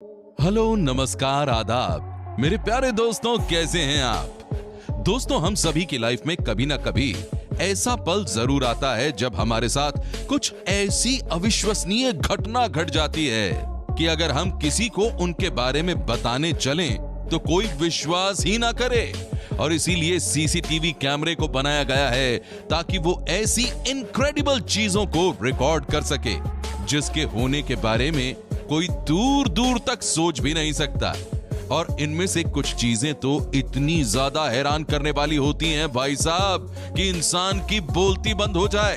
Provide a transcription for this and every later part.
Hello, नमस्कार, आदाब मेरे प्यारे दोस्तों, कैसे हैं आप। दोस्तों, हम सभी की लाइफ में कभी ना कभी ऐसा पल जरूर आता है जब हमारे साथ कुछ ऐसी अविश्वसनीय घटना घट जाती है कि अगर हम किसी को उनके बारे में बताने चलें तो कोई विश्वास ही ना करे। और इसीलिए सीसीटीवी कैमरे को बनाया गया है ताकि वो ऐसी इनक्रेडिबल चीजों को रिकॉर्ड कर सके जिसके होने के बारे में कोई दूर दूर तक सोच भी नहीं सकता। और इनमें से कुछ चीजें तो इतनी ज्यादा हैरान करने वाली होती हैं भाई साहब कि इंसान की बोलती बंद हो जाए।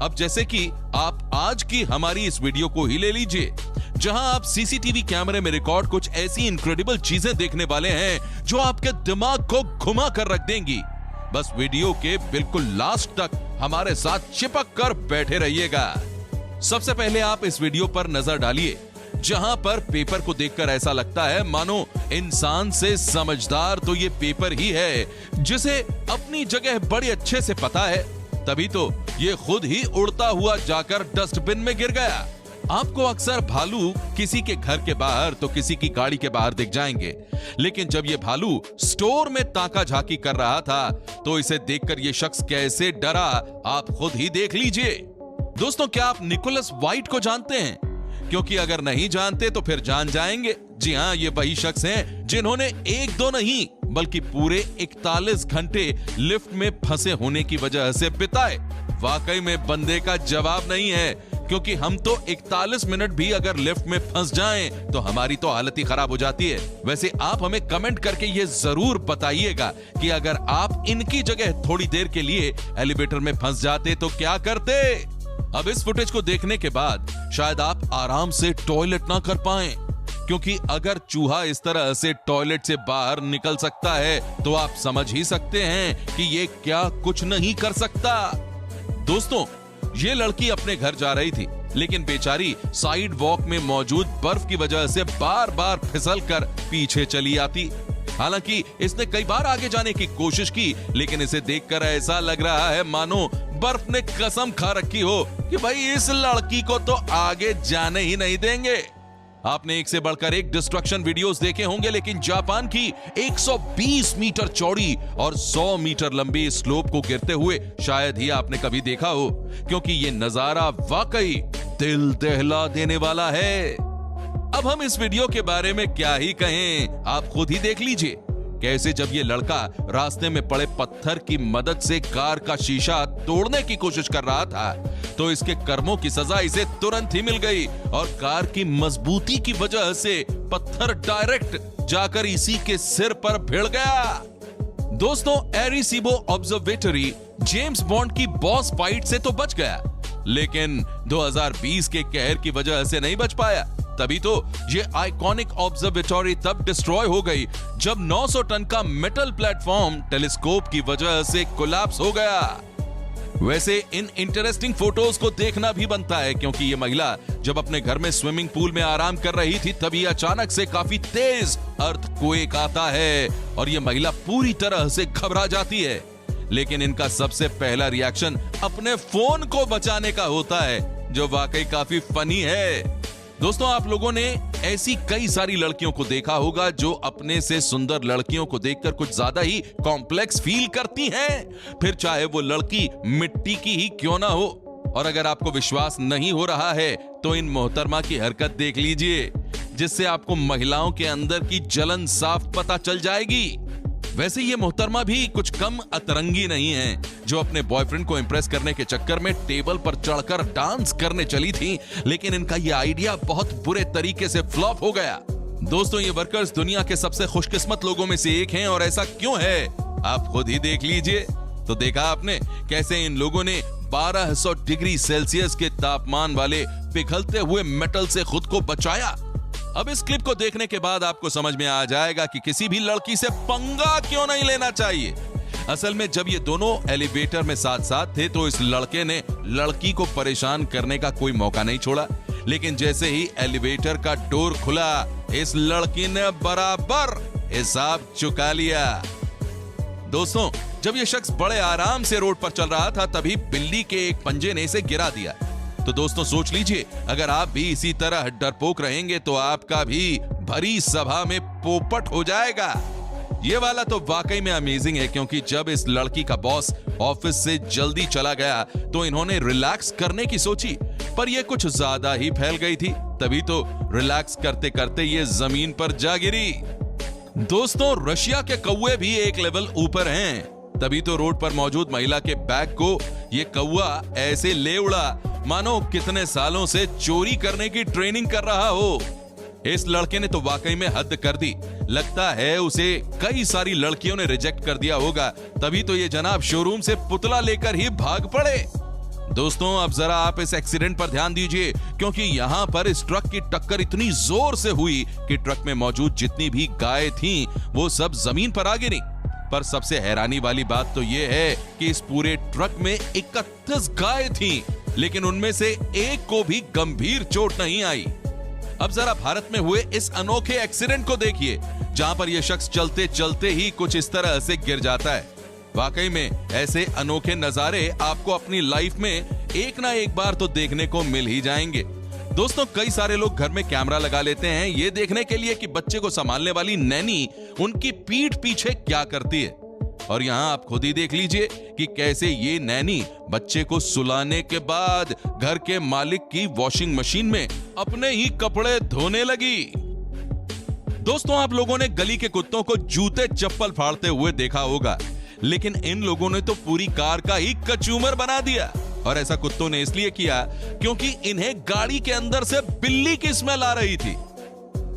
अब जैसे कि आप आज की हमारी इस वीडियो को ही ले लीजिए, जहां आप सीसीटीवी कैमरे में रिकॉर्ड कुछ ऐसी इनक्रेडिबल चीजें देखने वाले हैं जो आपके दिमाग को घुमा कर रख देंगी। बस वीडियो के बिल्कुल लास्ट तक हमारे साथ चिपक कर बैठे रहिएगा। सबसे पहले आप इस वीडियो पर नजर डालिए, जहां पर पेपर को देखकर ऐसा लगता है मानो इंसान से समझदार तो ये पेपर ही है, जिसे अपनी जगह बड़े अच्छे से पता है, तभी तो ये खुद ही उड़ता हुआ जाकर डस्टबिन में गिर गया। आपको अक्सर भालू किसी के घर के बाहर तो किसी की गाड़ी के बाहर दिख जाएंगे, लेकिन जब ये भालू स्टोर में ताका झाकी कर रहा था तो इसे देखकर ये शख्स कैसे डरा, आप खुद ही देख लीजिए। दोस्तों, क्या आप निकोलस वाइट को जानते हैं? क्योंकि अगर नहीं जानते तो फिर जान जाएंगे। जी हां, ये वही शख्स हैं जिन्होंने एक दो नहीं बल्कि पूरे 41 घंटे लिफ्ट में फंसे होने की वजह से बिताए। वाकई में बंदे का जवाब नहीं है, क्योंकि हम तो 41 मिनट भी अगर लिफ्ट में फंस जाएं तो हमारी तो हालत ही खराब हो जाती है। वैसे आप हमें कमेंट करके ये जरूर बताइएगा कि अगर आप इनकी जगह थोड़ी देर के लिए एलिवेटर में फंस जाते तो क्या करते। अब इस फुटेज को देखने के बाद शायद आप आराम से टॉयलेट ना कर पाएं, क्योंकि अगर चूहा इस तरह से टॉयलेट से बाहर निकल सकता है तो आप समझ ही सकते हैं कि ये क्या कुछ नहीं कर सकता। दोस्तों, ये लड़की अपने घर जा रही थी, लेकिन बेचारी साइड वॉक में मौजूद बर्फ की वजह से बार बार फिसल कर पीछे चली आती। हालांकि इसने कई बार आगे जाने की कोशिश की, लेकिन इसे देखकर ऐसा लग रहा है मानो बर्फ ने कसम खा रखी हो कि भाई इस लड़की को तो आगे जाने ही नहीं देंगे। आपने एक से बढ़कर एक डिस्ट्रक्शन वीडियोस देखे होंगे, लेकिन जापान की 120 मीटर चौड़ी और 100 मीटर लंबी स्लोप को गिरते हुए शायद ही आपने कभी देखा हो, क्योंकि ये नजारा वाकई दिल दहला देने वाला है। अब हम इस वीडियो के बारे में क्या ही कहें, आप खुद ही देख लीजिए कैसे जब ये लड़का रास्ते में पड़े पत्थर की मदद से कार का शीशा तोड़ने की कोशिश कर रहा था तो इसके कर्मों की सजा इसे तुरंत ही मिल गई, और कार की मजबूती की वजह से पत्थर डायरेक्ट जाकर इसी के सिर पर भिड़ गया। दोस्तों, एरिसीबो ऑब्जर्वेटरी जेम्स बॉन्ड की बॉस फाइट से तो बच गया, लेकिन 2020 के कहर की वजह से नहीं बच पाया। तभी तो ये आइकॉनिक ऑब्जर्वेटरी तब डिस्ट्रॉय हो गई जब 900 टन का मेटल प्लेटफॉर्म टेलीस्कोप की वजह से कोलैप्स हो गया। वैसे इन इंटरेस्टिंग फोटोज को देखना भी बनता है, क्योंकि ये महिला जब अपने घर में स्विमिंग पूल में आराम कर रही थी तभी अचानक से काफी तेज अर्थक्वेक आता है और ये महिला पूरी तरह से घबरा जाती है। लेकिन इनका सबसे पहला रिएक्शन अपने फोन को बचाने का होता है, जो वाकई काफी फनी है। दोस्तों, आप लोगों ने ऐसी कई सारी लड़कियों को देखा होगा जो अपने से सुंदर लड़कियों को देखकर कुछ ज्यादा ही कॉम्प्लेक्स फील करती हैं, फिर चाहे वो लड़की मिट्टी की ही क्यों ना हो। और अगर आपको विश्वास नहीं हो रहा है तो इन मोहतरमा की हरकत देख लीजिए, जिससे आपको महिलाओं के अंदर की जलन साफ पता चल जाएगी। वैसे ये मोहतरमा भी कुछ कम अतरंगी नहीं है, जो अपने बॉयफ्रेंड को इंप्रेस करने के चक्कर में टेबल पर चढ़कर डांस करने चली थी, लेकिन इनका ये आइडिया बहुत बुरे तरीके से फ्लॉप हो गया। दोस्तों, ये वर्कर्स दुनिया के सबसे खुशकिस्मत लोगों में से एक हैं, और ऐसा क्यों है आप खुद ही देख लीजिए। तो देखा आपने कैसे इन लोगों ने 1200 डिग्री सेल्सियस के तापमान वाले पिघलते हुए मेटल से खुद को बचाया। अब इस क्लिप को देखने के बाद आपको समझ में आ जाएगा कि किसी भी लड़की से पंगा क्यों नहीं लेना चाहिए। असल में जब ये दोनों एलिवेटर में साथ साथ थे तो इस लड़के ने लड़की को परेशान करने का कोई मौका नहीं छोड़ा, लेकिन जैसे ही एलिवेटर का डोर खुला इस लड़की ने बराबर हिसाब चुका लिया। दोस्तों, जब ये शख्स बड़े आराम से रोड पर चल रहा था तभी बिल्ली के एक पंजे ने इसे गिरा दिया। तो दोस्तों सोच लीजिए, अगर आप भी इसी तरह डरपोक रहेंगे तो आपका भी भरी सभा में पोपट हो जाएगा। ये वाला तो वाकई में अमेजिंग है, क्योंकि जब इस लड़की का बॉस ऑफिस से जल्दी चला गया तो इन्होंने रिलैक्स करने की सोची, पर ये कुछ ज्यादा ही फैल गई थी। तभी तो रिलैक्स करते करते ये जमीन पर जा गिरी। दोस्तों, रशिया के कौवे भी एक लेवल ऊपर हैं। तभी तो रोड पर मौजूद महिला के बैग को ये कौवा ऐसे ले उड़ा मानो कितने सालों से चोरी करने की ट्रेनिंग कर रहा हो। इस लड़के ने तो वाकई में हद कर दी। लगता है उसे कई सारी लड़कियों ने रिजेक्ट कर दिया होगा, तभी तो ये जनाब शोरूम से पुतला लेकर ही भाग पड़े। दोस्तों, अब जरा आप इस एक्सीडेंट पर ध्यान दीजिए, क्योंकि यहां पर इस ट्रक की टक्कर इतनी जोर से हुई कि ट्रक में मौजूद जितनी भी गायें थीं, वो सब जमीन पर आ गिरी। पर सबसे हैरानी वाली बात तो ये है कि इस पूरे ट्रक में 31 गायें थीं, लेकिन उनमें से एक को भी गंभीर चोट नहीं आई। अब जरा भारत में हुए इस अनोखे एक्सीडेंट को देखिए, जहां पर यह शख्स चलते चलते ही कुछ इस तरह से गिर जाता है। वाकई में ऐसे अनोखे नजारे आपको अपनी लाइफ में एक ना एक बार तो देखने को मिल ही जाएंगे। दोस्तों, कई सारे लोग घर में कैमरा लगा लेते हैं ये देखने के लिए कि बच्चे को संभालने वाली नैनी उनकी पीठ पीछे क्या करती है। और यहां आप खुद ही देख लीजिए कि कैसे ये नैनी बच्चे को सुलाने के बाद घर के मालिक की वॉशिंग मशीन में अपने ही कपड़े धोने लगी। दोस्तों, आप लोगों ने गली के कुत्तों को जूते चप्पल फाड़ते हुए देखा होगा, लेकिन इन लोगों ने तो पूरी कार का ही कचूमर बना दिया। और ऐसा कुत्तों ने इसलिए किया क्योंकि इन्हें गाड़ी के अंदर से बिल्ली की स्मेल आ रही थी।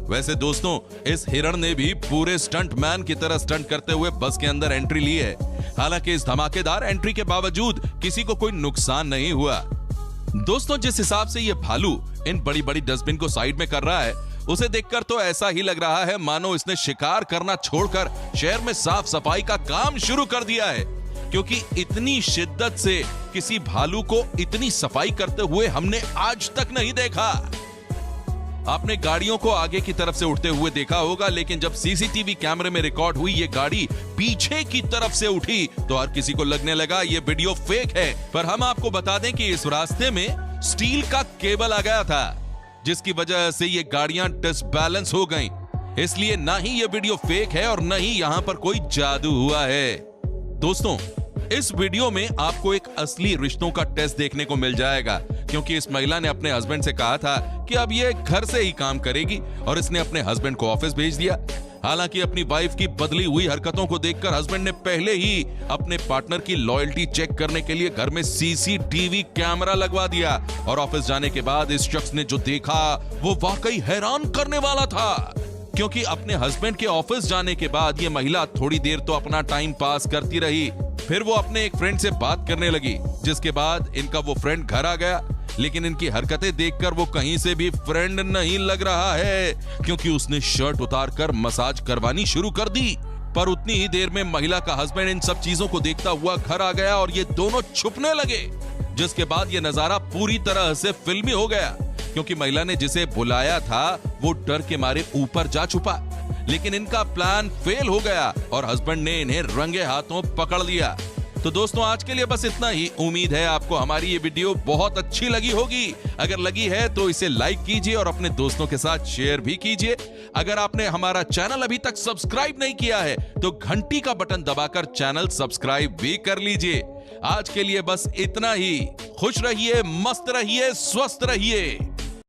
वैसे दोस्तों, इस हिरण ने भी पूरे स्टंट मैन की तरह स्टंट करते हुए बस के अंदर एंट्री ली है। हालांकि इस धमाकेदार एंट्री के बावजूद किसी को कोई नुकसान नहीं हुआ। दोस्तों, जिस हिसाब से ये भालू इन बड़ी बड़ी डस्टबिन को साइड में कर रहा है, उसे देखकर तो ऐसा ही लग रहा है मानो इसने शिकार करना छोड़कर शहर में साफ सफाई का काम शुरू कर दिया है, क्योंकि इतनी शिद्दत से किसी भालू को इतनी सफाई करते हुए हमने आज तक नहीं देखा। आपने गाड़ियों को आगे की तरफ से उठते हुए देखा होगा, लेकिन जब सीसीटीवी कैमरे में रिकॉर्ड हुई ये गाड़ी पीछे की तरफ से उठी तो हर किसी को लगने लगा ये वीडियो फेक है। पर हम आपको बता दें कि इस रास्ते में स्टील का केबल आ गया था, जिसकी वजह से ये गाड़ियां डिसबैलेंस हो गईं। इसलिए ना ही ये वीडियो फेक है और न ही यहां पर कोई जादू हुआ है। दोस्तों, इस वीडियो में आपको एक असली रिश्तों का टेस्ट देखने को मिल जाएगा, क्योंकि इस महिला ने अपने हस्बैंड से कहा था कि अब ये घर से ही काम करेगी और इसने अपने हस्बैंड को ऑफिस भेज दिया। हालांकि अपनी वाइफ की बदली हुई हरकतों को देखकर हस्बैंड ने पहले ही अपने पार्टनर की लॉयल्टी चेक करने के लिए घर में सीसीटीवी कैमरा लगवा दिया। और ऑफिस जाने के बाद इस शख्स ने जो देखा वो वाकई हैरान करने वाला था, क्योंकि अपने हस्बैंड के ऑफिस जाने के बाद ये महिला थोड़ी देर तो अपना टाइम पास करती रही, फिर वो अपने एक फ्रेंड से बात करने लगी, जिसके बाद इनका वो फ्रेंड घर आ गया। लेकिन इनकी हरकतें देखकर वो कहीं से भी फ्रेंड नहीं लग रहा है, क्योंकि उसने शर्ट उतारकर मसाज करवानी शुरू कर दी। पर उतनी ही देर में महिला का हस्बैंड इन सब चीजों को देखता हुआ घर आ गया और ये दोनों छुपने लगे, जिसके बाद ये नजारा पूरी तरह से फिल्मी हो गया, क्योंकि महिला ने जिसे बुलाया था वो डर के मारे ऊपर जा छुपा। लेकिन इनका प्लान फेल हो गया और हस्बैंड ने इन्हें रंगे हाथों पकड़ लिया। तो दोस्तों, आज के लिए बस इतना ही। उम्मीद है आपको हमारी ये वीडियो बहुत अच्छी लगी होगी। अगर लगी है तो इसे लाइक कीजिए और अपने दोस्तों के साथ शेयर भी कीजिए। अगर आपने हमारा चैनल अभी तक सब्सक्राइब नहीं किया है तो घंटी का बटन दबाकर चैनल सब्सक्राइब भी कर लीजिए। आज के लिए बस इतना ही। खुश रहिए, मस्त रहिए, स्वस्थ रहिए।